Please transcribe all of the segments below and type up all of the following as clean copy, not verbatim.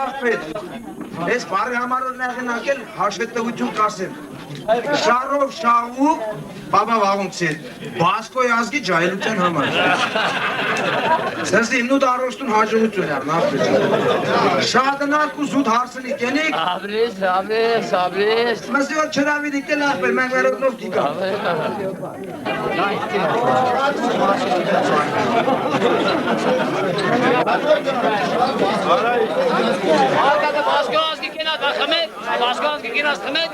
Ես բարի համարով նախնակել հաշվետվություն կասեմ։ Շարով շահու բաբավաղունցել, բասկոյ ազգի ջայլության համար։ Սենսի իմնուտ առոշտուն հաջողություն էր, նախվեջ։ Շադնարկ ու զուտ հարսնի կենիք։ Աբրես։ Մսի որ չրավիդիք դել ախպեր, մենք վերոտնով կիկա։ Արկադը բասկո ազգի կենած ախմեք, բասկո ազգի կենած խմեք։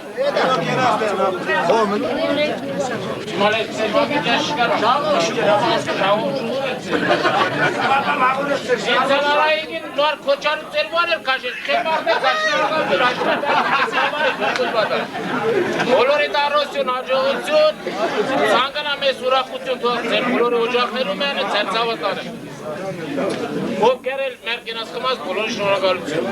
Ինձանարայինին նոր կոչարու ծերվան էր կաշել, խեմարդ է կաշնարական բոլորի տարոսյուն, հաջողություն, ծանկանա մեզ ուրախություն թողցել, բոլորի ուջախներում են, ծեր ծավատար են։ Ով կերել մեր կենաց խմած բոլորի շնորհակալություն։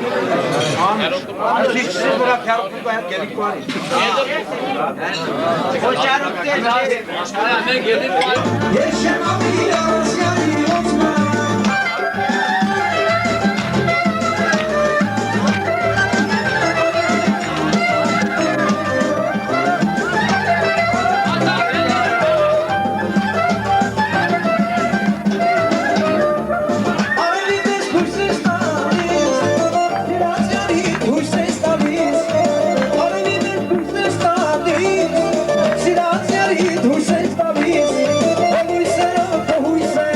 Հույսեր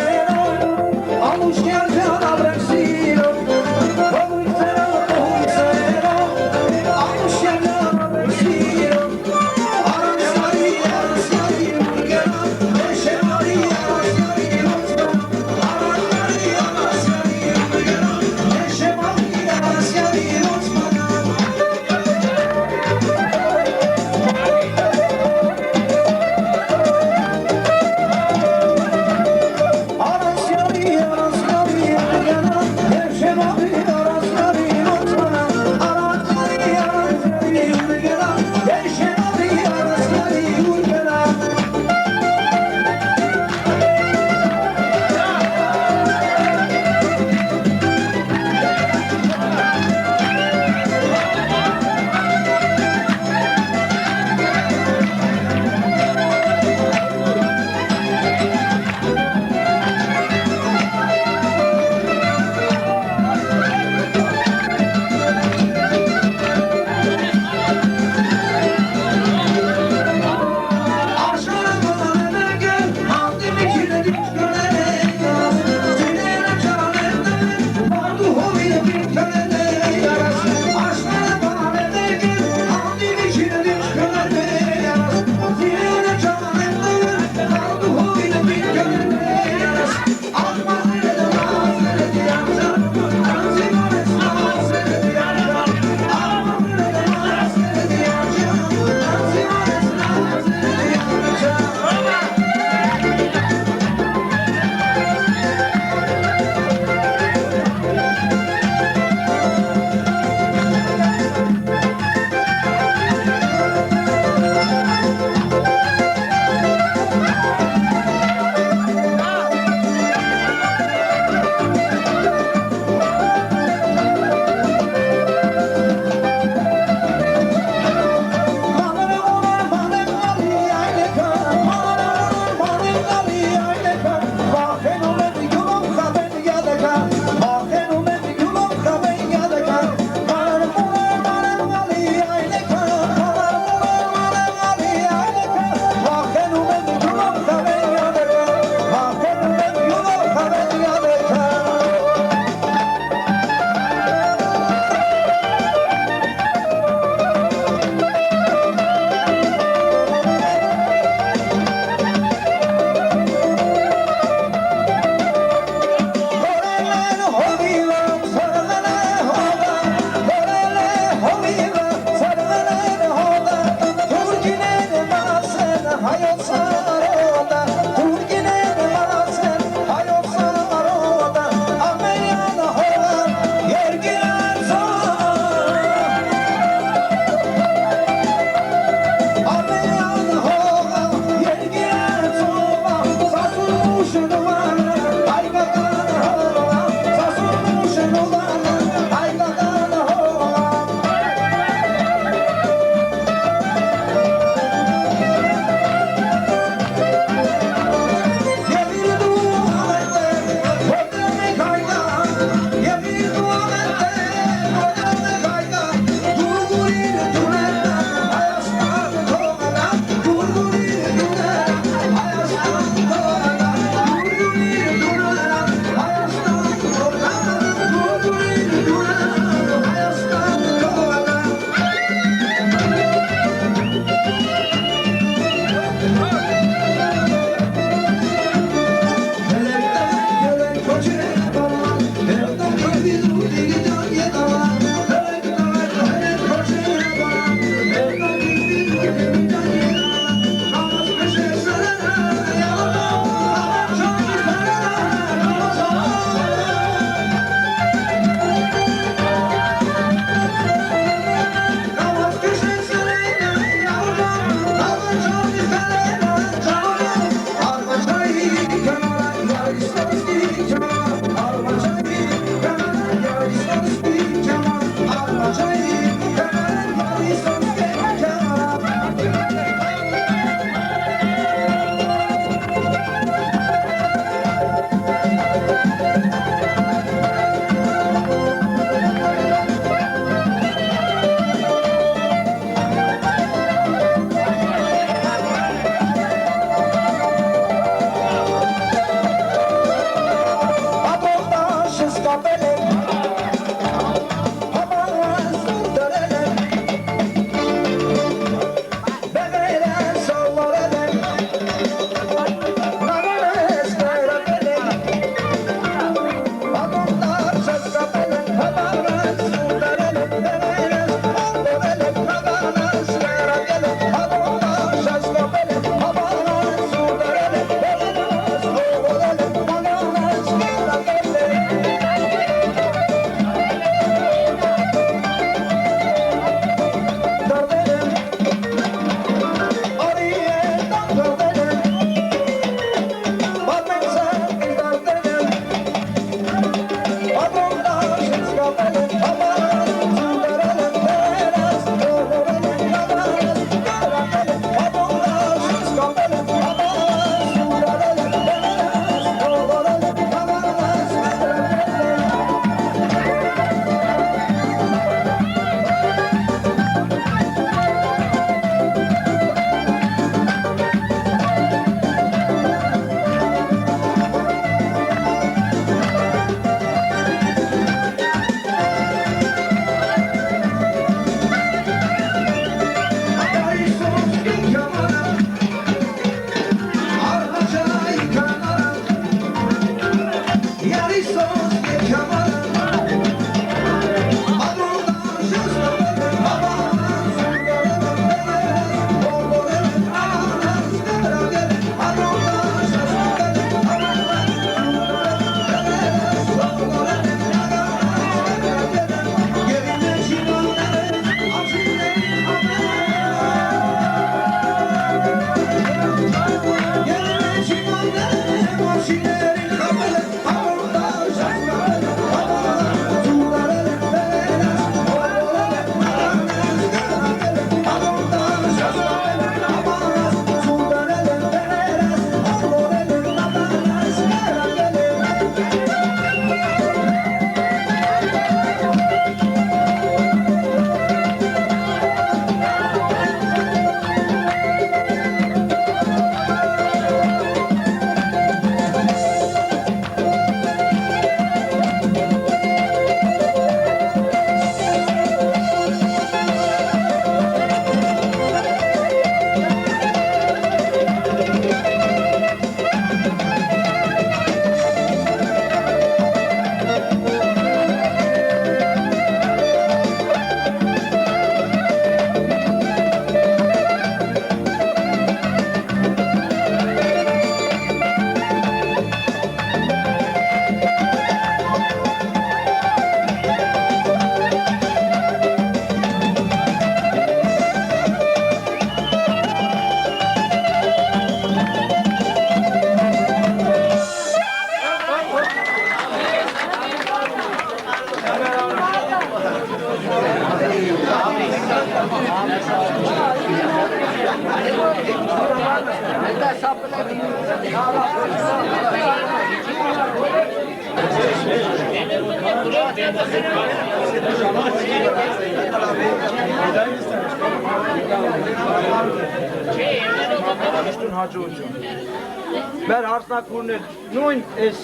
Մեր հարսնակուրն էլ նույն այս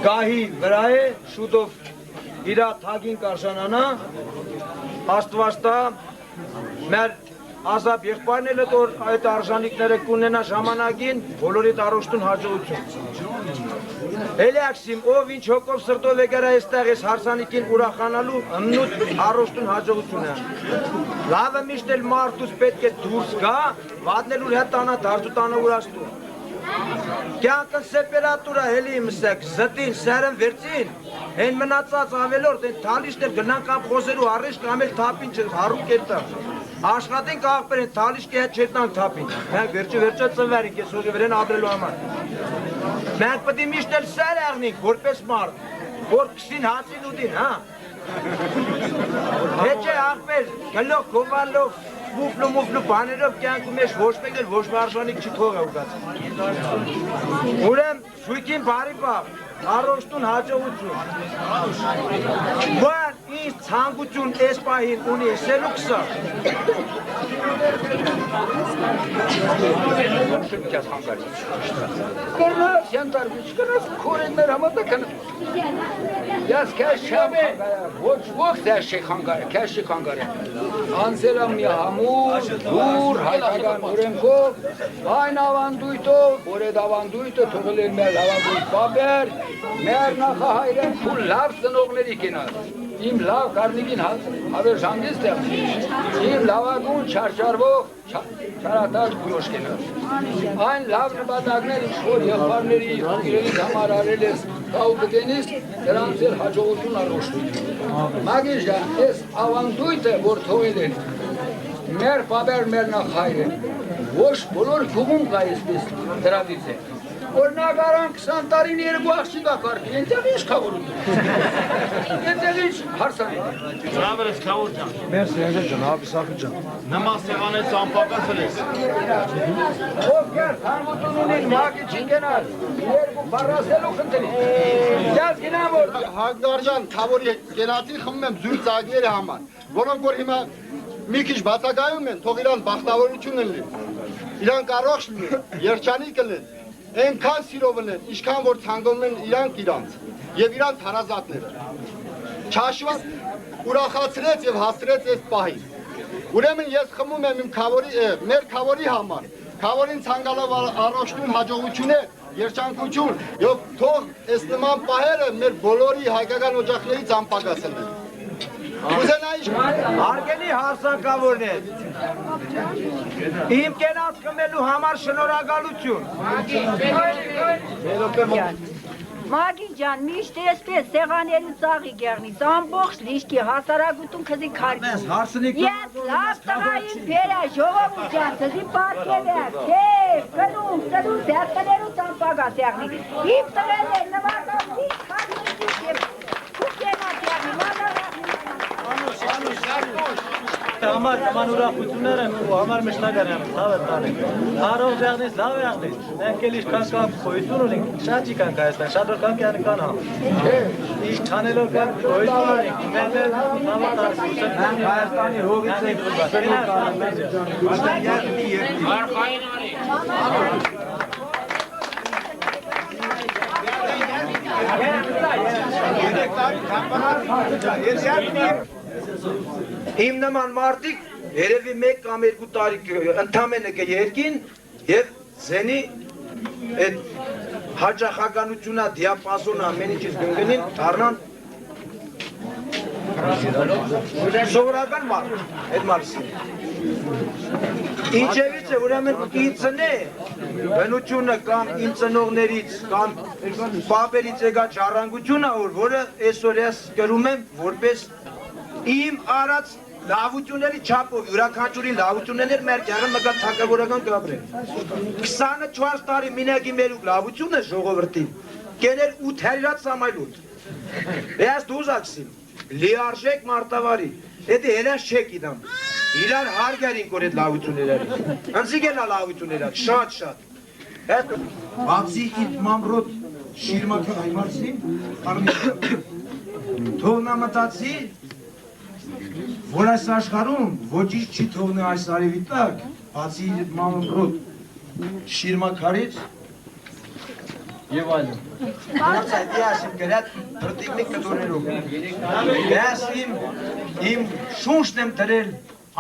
գահի վրա է շուտով իրա թագին կարժանանա, աստված տա մեր ազապ եղբայրն էլ որ այդ արժանիքները կունենա ժամանակին բոլորիդ առողջուն հաջողություն։ Էլիաքսիմ ով ինչ հոգով սրտով է գարա այստեղ այս հարսանիքին ուրախանալու ըմնուտ առողջուն հաջողություն է։ Լավը միշտ էլ մարդուց պետք է դուրս գա, վատնելու հետ տանա դարձու տանա ուրաստու։ Կյանքն սեպերատուրա հելի մսեք, զտին, սերն վերցին, հեն մնացած ավելորդ, հեն թալիշներ գնան կամ խոզերու առիշ կամ էլ թապին հարու կետա։ Աշխատենք աղբեր են թալիշկի հետ չետնանք թապին, մենք վերջը ծնվերինք ես հողի վրեն ապրելու համար։ Մենք պտի միշտ էլ սեր աղնենք, որպես մարդ, որ կսին հացին ուդին, հա։ Հետ չէ աղբեր, գլող, գովալով, մուվլու բաներով կյանքում ես ոչ մեկ էլ ոչ մարժանիք չի թող է ուգած։ Ուրեմ շույքին բարի պաղ, առողջուն հաջողություն։ Բան ինձ ցանկություն այս պահին ունի սելու կսա։ Կորնաս յանտարվիչ կնաս կորեններ համատա կնաս։ Ես կեզ չեմ խանգարը, ոչ դեր շեի խանգարը, կեզ շի խանգարը։ Անձելամ մի համուր, դուր, հայկական ուրենքով, այն ավանդույթով, որ էդ ավանդույթը թողել են մեր ավանդույթ բաբեր, մեր նախահայրեն փուլ լավ ծնողների կենաս։ Իմ լավ կարնիկին հավեր ժանգիստ է, իմ լավագուն չարչարվող չարատար գուրոշ կենաս։ Այն լավ նպատակներ ինչ-որ եղբարների իրենից համար արել ես կաղու կտենից, դրանց էլ հաջողություն առոշություն։ Մագիչ ժան, ես ավանդույթը, որ թողել են, մեր բաբեր, մեր նախահայրեն, ոչ բոլոր գուղում կա եսպես դրադից է։ Օրնագարան 20 տարին երկու աղջիկա կարգի, ենտեղ ինչ կավորում ենտեղ ինչ հարսան է։ Ծրավեր ես կավոր ճան։ Մերսի հեժեր ճան, հապի սախի ճան։ Նմաս սեղանեց ամպակացել ես։ Ով կեր, թարմոտուն ունին, մագի չինգենալ, երկու բարասելու խնդրի։ Ես գինամ որ Հագդարջան թավորի գենատին խմում եմ զույր ծագները համար, որոնք որ հիմա մի քիչ բացակայում են, թող իրան բախտավորություն են լինի, իրան կարողջ լինի, երջանիկ լինի, այնքան սիրով են, ինչքան որ ցանկանում են իրանք եւ իրանք հարազատներ։ Չաշված ուրախացրեց եւ հասցրեց այս պահին։ Ուրեմն ես խմում եմ իմ քավորի, մեր քավորի համար։ Քավորին ցանկալով առողջություն, հաջողություն է, երջանկություն, եւ թող այս նման պահերը մեր բոլորի հայկական օջախներից անպակասեն։ Արգելի հարսակավորն է, իմ կենաց կմելու համար շնորհակալություն։ Մագի ջան, միշտ էսպես սեղաների ծաղի գեղնից, ամբողջ լիշկի հասարակություն քզի քարգում։ Ես լավ տղային բերա, ժողովուրդ ջան, քզի պարգևեր, քեվ, կնում, ծնում, ձերքներու ծամպագա սեղնի։ Իմ տղել է նվագավի, քարգում և կուկենա սեղնի, մանավաղնի։ Համար նման ուրախություններ են ու համար մշտական են, լավ է տանենք։ Հարող ձեղնից, լավ է աղնից, մենք էլ իշքան կապ խոյություն ունենք, շատ չիքան կայստան, շատ որ կան կյանք կան համ։ Իշք չանելով կան խոյություն ունենք, մենք էլ նավատ արսուսը մենք Հայաստանի հողից ենք Արխային արի։ Իմ նման մարդիկ երևի մեկ կամ երկու տարի ընդամենը կերկին և զենի այդ հաճախականությունա դիապազոնը ամեն ինչից գնգնին դառնան սովորական մարդ, այդ մարսին։ Ինչևից է, ուրեմն ինձն է բնությունը կամ իմ ծնողներից կամ պապերից եկած ժառանգությունը, որը այսօր ես կրում եմ որպես իմ արած լավությունների չափով, յուրաքանչյուրին լավություններ մեր կեղը մգատ թակավորական կապրեն։ 24 տարի մինագի մերուկ լավությունը ժողովրդին, կեներ 8 հերիրած սամայլուտ։ Ես դուզակսիմ, լիարժեք մարտավարի, էդի հելած չեք իդամ, իրար հարգարին կոր էդ լավությունները, ընձիկ էլ լավությունները, շատ։ Բացի իտ մամրոտ շիրմակը այմարսին, Թող նա մտածի, որ այս աշխարհում ոչինչ չի թողնի այս արևի տակ, բացի իր մամն բրոտ, շիրմաքարից եւ այլն։ Նրանց այդ ասիմ գրած բրտիկնիկ կտորերով։ Ես իմ շունչն եմ դրել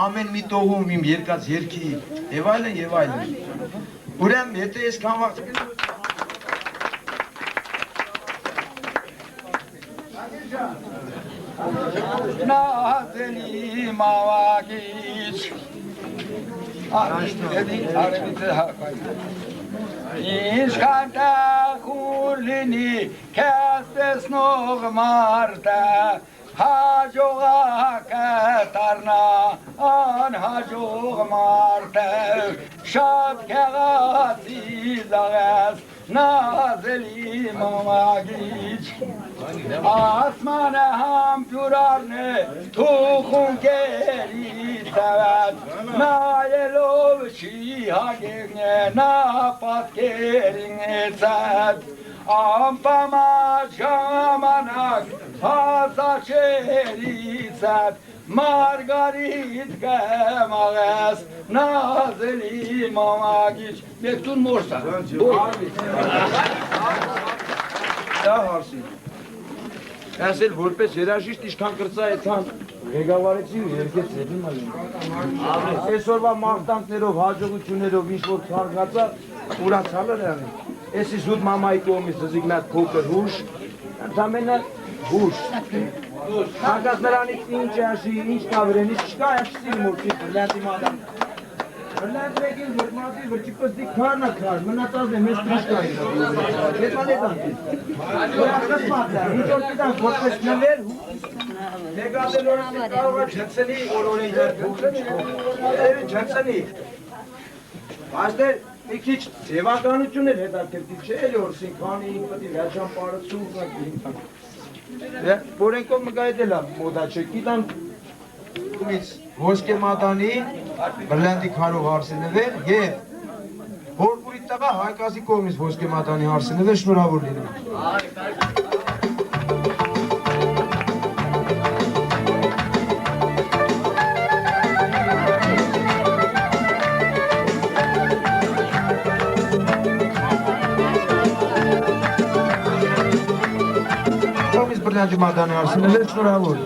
ամեն մի տողում իմ երկած երկի եւ այլն եւ այլն։ Ուրեմն եթե ես կանվաղ Նազելի մավագիչ արևից հակայ Ինչքան տախուր լինի քեզ տեսնող մարդը հաջողակը դառնա անհաջող մարդը շատ քեղացի լավես նազելի մամագիչ ասմանը համբյուրարն է թուխունքերի տված նայելով չի հագեղն է նա պատկերին է ծած ամպամած ժամանակ հասաչերիցատ Մարգարիտ կմաղես նազելի մամագիչ Մեկտուն մորսա Դա հարսի Ես էլ որպես երաժիշտ իշքան կրծա էթան ղեկավարեցի ու երկեց ետին մալին Այսօրվա մաղթանքներով, հաջողություններով ինչ-որ թարգացա ուրացալը ռեղին Էսի զուտ մամայի կողմից զզիգնատ փոքր հուշ Ընդամենը հուշ Հագած նրանից ինչ աշի, ինչ կավրեն, ինչ չկա աշսի մորքի բրլյատի մադամ Բրլյատ ռեգին վրմատի վրճիպստի քարնա քար, մնացած է մեզ տրիշկայի Եթան եթան Որախսմատ է, ինչ որ կիտան որպես նվեր Հեգատել օրս կարող է ջնցնի օրորեն ջնցնի Այստեր մի քիչ ձևականություն էր հետաքրքիր չէ էլի որ սինքանի ինքնի վերջան պարծում Որենքով մգայդել է մոդա չէ, կիտան ոսկե մատանի, բրլանդի քարով հարսենևեր և հորգուրի տղա հայկազի կողմից ոսկե մատանի հարսենևեր շնորհավոր լինում։ Բրլանդի մատանի հարսենևեր շնորհավոր։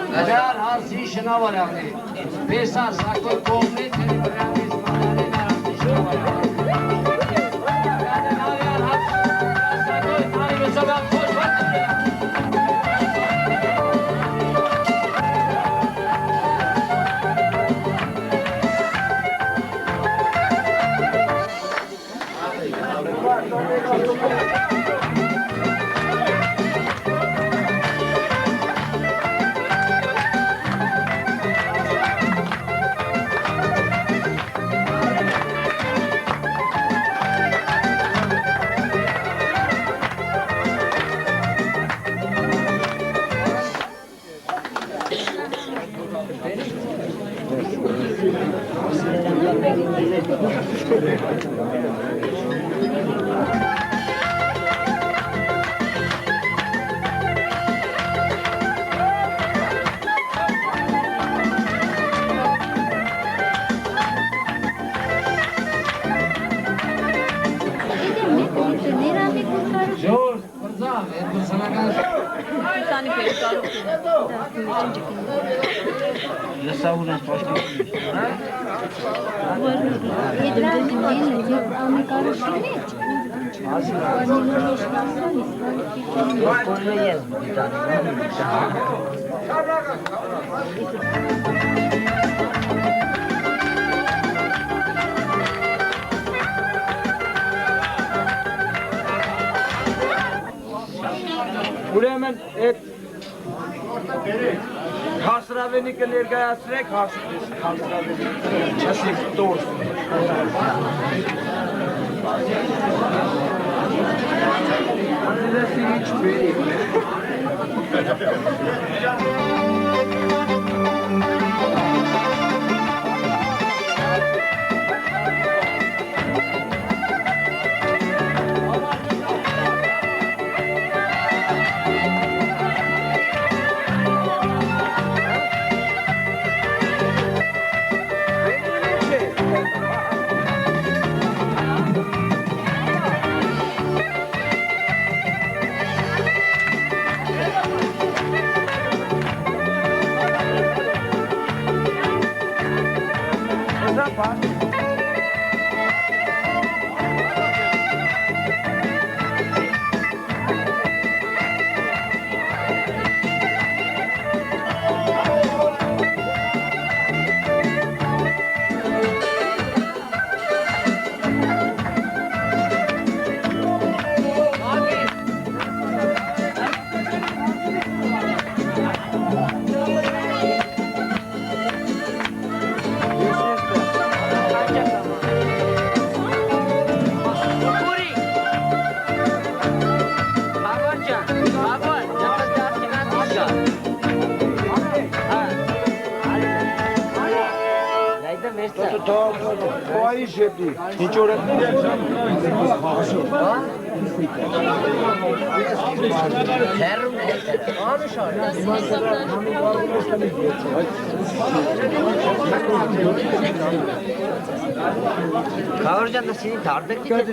Նջար հարսի շնավարավնի, պեսան սակոյ կողմից հերի բրանից մանարին արավնի շնավարավնի։ Գադենավյան հարսի սակոյ նարի վեցավան խոշ վարդը Ուրեմն այդ հասրավենիկը ներկայացրեք, հասրավենիկը չասիկ տորս։ Անձելեսի ինչ բերի։ Ay şefli. Hiç öğretmedin. Kavurcan da seni darbe etti.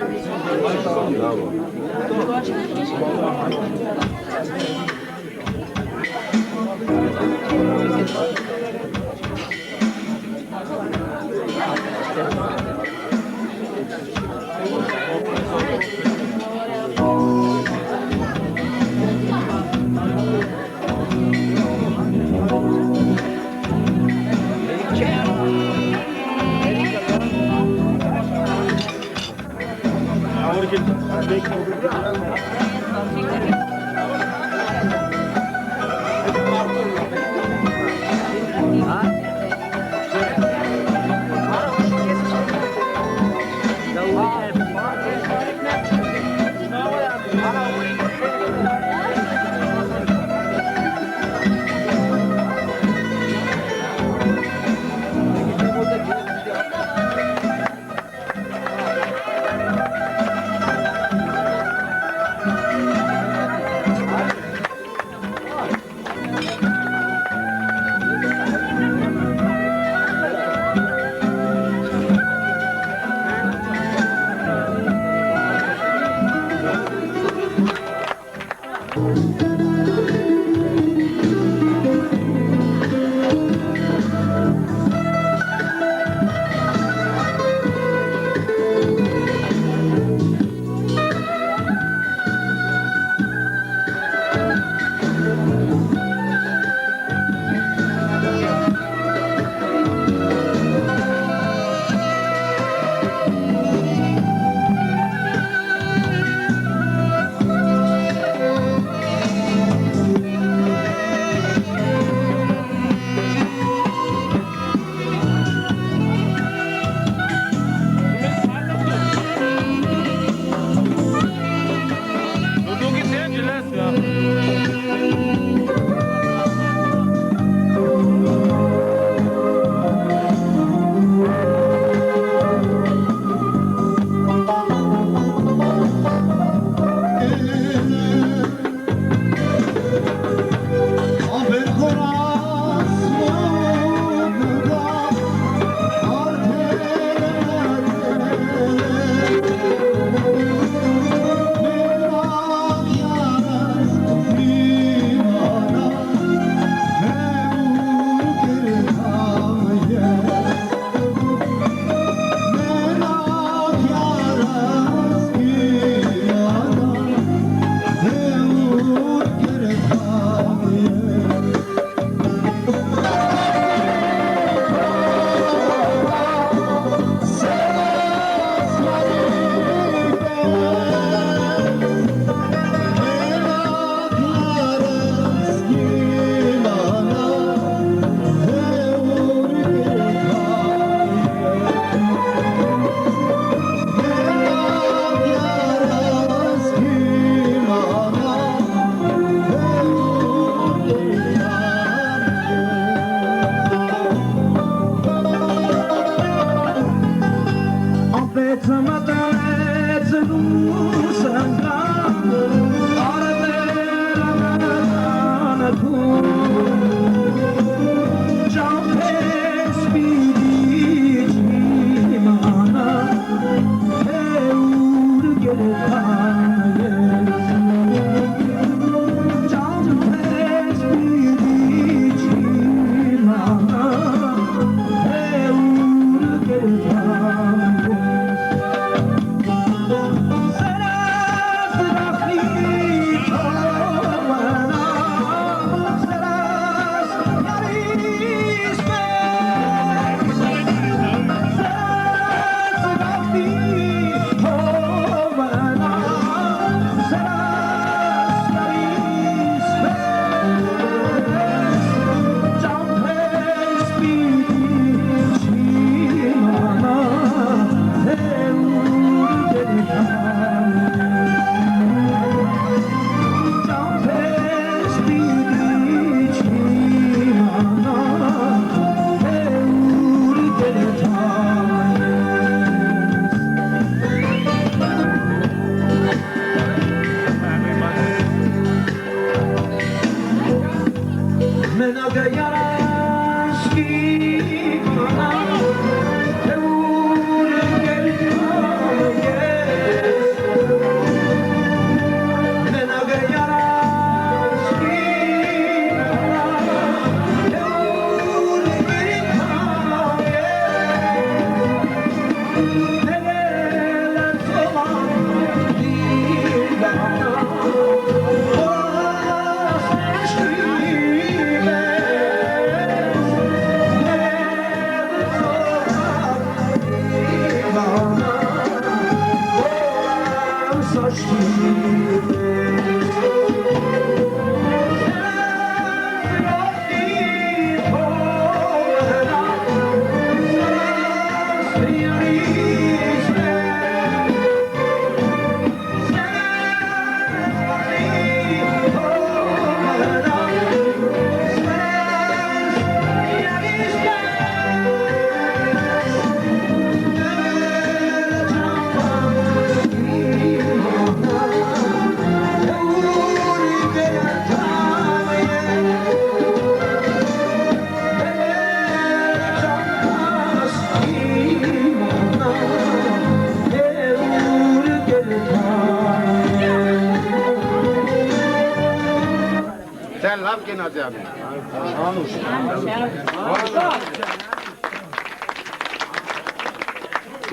Ադյանի։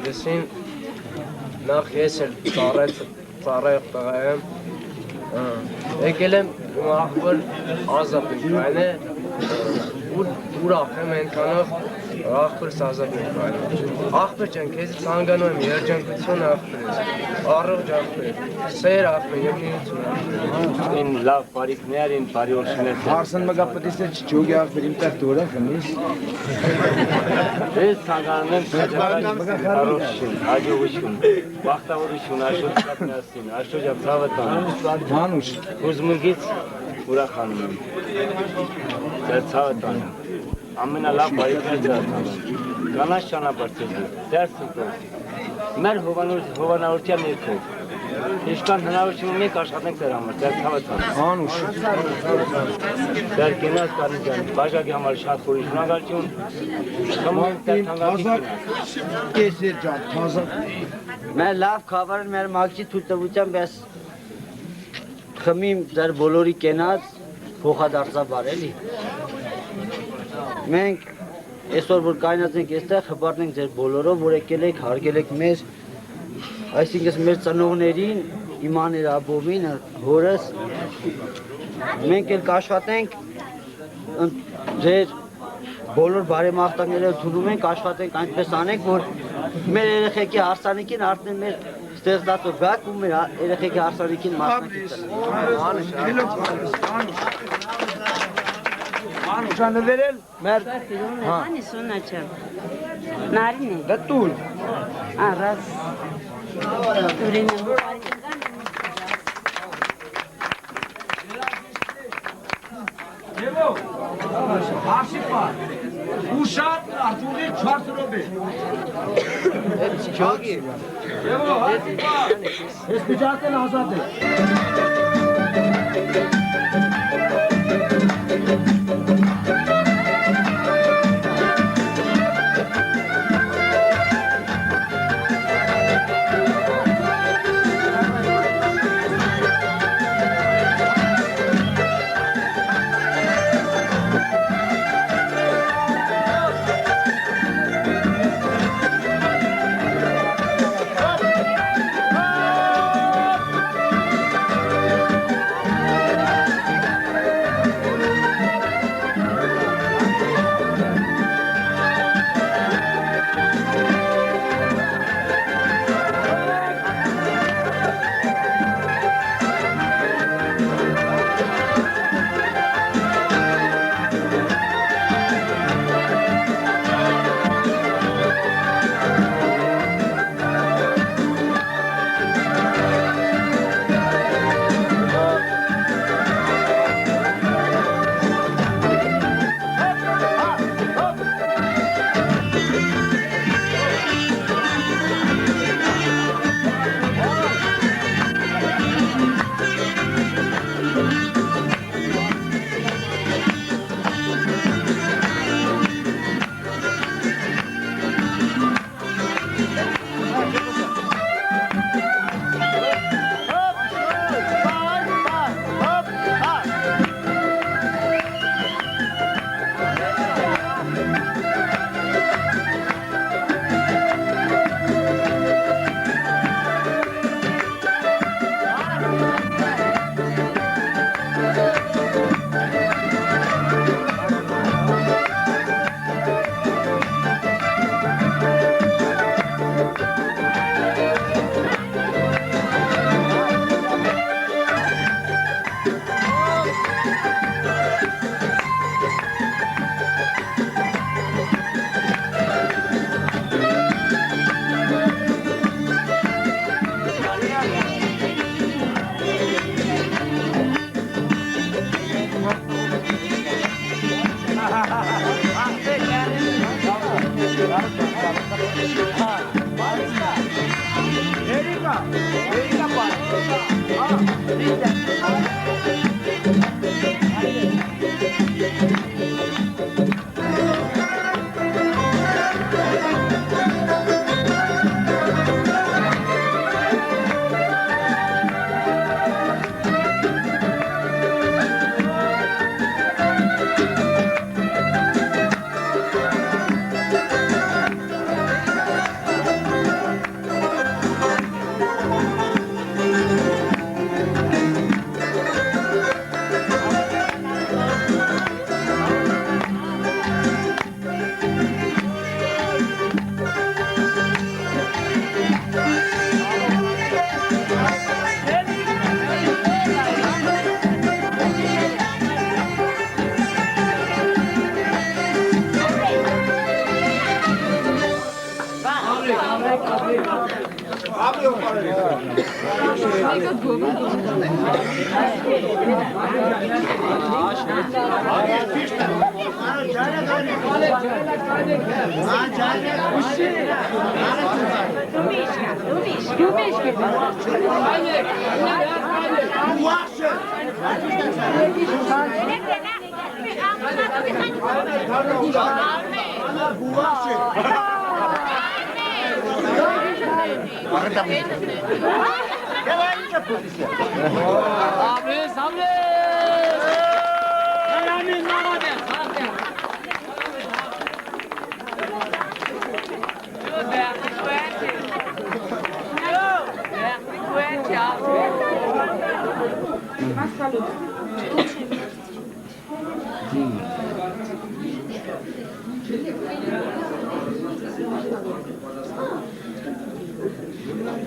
Լսին նախ ես էլ ծառայող տղա եմ, եկել եմ աղբոր ազապին է, ուրախ եմ ենքանով աղբորս ազապին կայն է։ Աղբոր ճան, կեզի ծանգանում եմ երջանկություն աղբոր ես, առողջ աղբոր ես, սեր աղբոր եմ նիրություն աղբոր եմ։ Ին լավ բարիքներ, ին բարի օրշներ։ Հարսն մգա պտիսը չջոգի աղբեր իմ տեղ դուր է խմիս։ Ես ծանգանում եմ շաջարային առողջություն, հաջողություն, բախտավորություն, աշխոտ կապնասին, աշխոտ ժապ ծավտան։ Հանուշ։ Հուզմունքից ուրախանում եմ։ Ձեր ծավտան եմ։ Ամենալավ բարիքներ ձրացանում եմ։ Կանաչ ճանապարհ ցեզի, ձեր սուտով։ Մեր հովանավորության ներքով։ Ինչքան հնարավորություն ունենք աշխատենք ձեր համար, ձեր ծավտան։ Հանուշ։ Ձեր կենաց կարնիջան, բաժակի համար շատ խորի շնորհակալություն։ Խմում եմ ձեր թանկագին։ Կեսեր ջան, թազա։ Մեր լավ խավարն մեր մագջի թույլտվությամբ ես խմիմ ձեր բոլորի կենաց փոխադարձաբար էլի։ Մենք այսօր որ կայնած ենք այստեղ հպարտ ենք ձեր բոլորով, որ եկել եք, հարգել եք մեզ, այսինքն մեր ծնողներին, իմ աներ աբովին, հորս, մենք էլ կաշխատենք ձեր բոլոր բարեմաղթանքները ընդունում ենք, աշխատենք այնպես անենք, որ մեր երեխեքի հարսանիքին արդեն մեր ստեղծածով գաք ու մեր երեխեքի հարսանիքին մասնակից Անուշանը վերել մեր Անի սունաչը նարին է դտուլ առած ուրինը Եվո Արշիպա Ուշատ արտուղի 4 րոպե Չոգի Եվո Արշիպա Ես բիջակեն ազատ է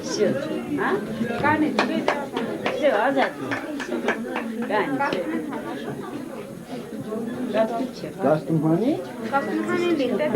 Все. А? Все, азат. Գաստումանի։ Կաստնքանին դիտեք։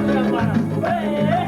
Hey!